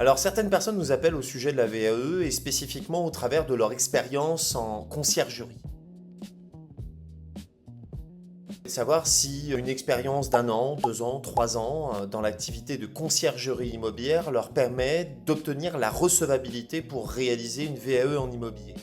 Alors certaines personnes nous appellent au sujet de la VAE et spécifiquement au travers de leur expérience en conciergerie. Savoir si une expérience d'1 an, 2 ans, 3 ans dans l'activité de conciergerie immobilière leur permet d'obtenir la recevabilité pour réaliser une VAE en immobilier.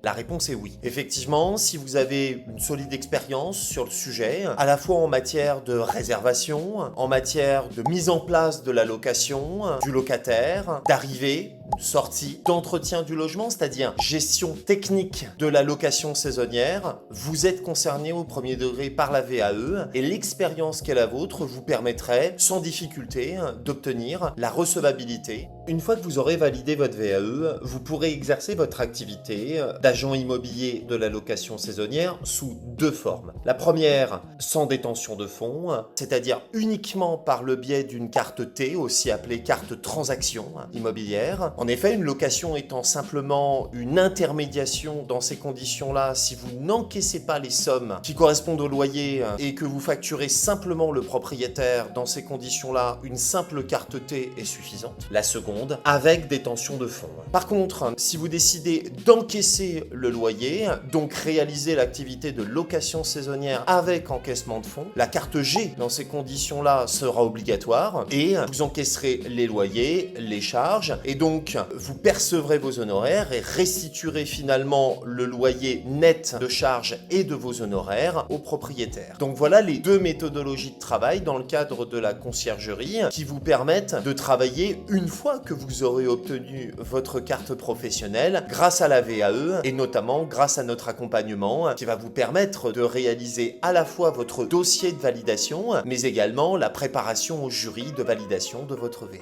La réponse est oui. Effectivement, si vous avez une solide expérience sur le sujet, à la fois en matière de réservation, en matière de mise en place de la location, du locataire, d'arrivée, sortie, d'entretien du logement, c'est-à-dire gestion technique de la location saisonnière, vous êtes concerné au premier degré par la VAE et l'expérience qu'est la vôtre vous permettrait sans difficulté d'obtenir la recevabilité. Une fois que vous aurez validé votre VAE, vous pourrez exercer votre activité d'agent immobilier de la location saisonnière sous 2 formes. La première, sans détention de fonds, c'est-à-dire uniquement par le biais d'une carte T, aussi appelée carte transaction immobilière. En effet, une location étant simplement une intermédiation dans ces conditions-là, si vous n'encaissez pas les sommes qui correspondent au loyer et que vous facturez simplement le propriétaire dans ces conditions-là, une simple carte T est suffisante. La seconde, avec détention de fonds. Par contre, si vous décidez d'encaisser le loyer, donc réaliser l'activité de location saisonnière avec encaissement de fonds, la carte G dans ces conditions-là sera obligatoire et vous encaisserez les loyers, les charges et donc vous percevrez vos honoraires et restituerez finalement le loyer net de charges et de vos honoraires au propriétaire. Donc voilà les 2 méthodologies de travail dans le cadre de la conciergerie qui vous permettent de travailler une fois que vous aurez obtenu votre carte professionnelle grâce à la VAE et notamment grâce à notre accompagnement qui va vous permettre de réaliser à la fois votre dossier de validation mais également la préparation au jury de validation de votre VAE.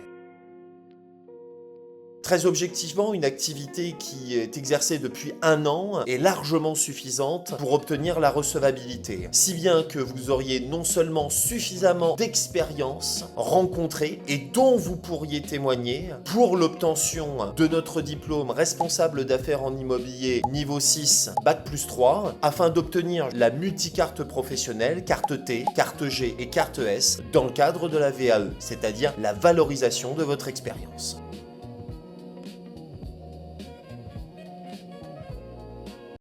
Très objectivement, une activité qui est exercée depuis 1 an est largement suffisante pour obtenir la recevabilité. Si bien que vous auriez non seulement suffisamment d'expérience rencontrée et dont vous pourriez témoigner pour l'obtention de notre diplôme responsable d'affaires en immobilier niveau 6, Bac+3, afin d'obtenir la multicarte professionnelle, carte T, carte G et carte S dans le cadre de la VAE, c'est-à-dire la valorisation de votre expérience.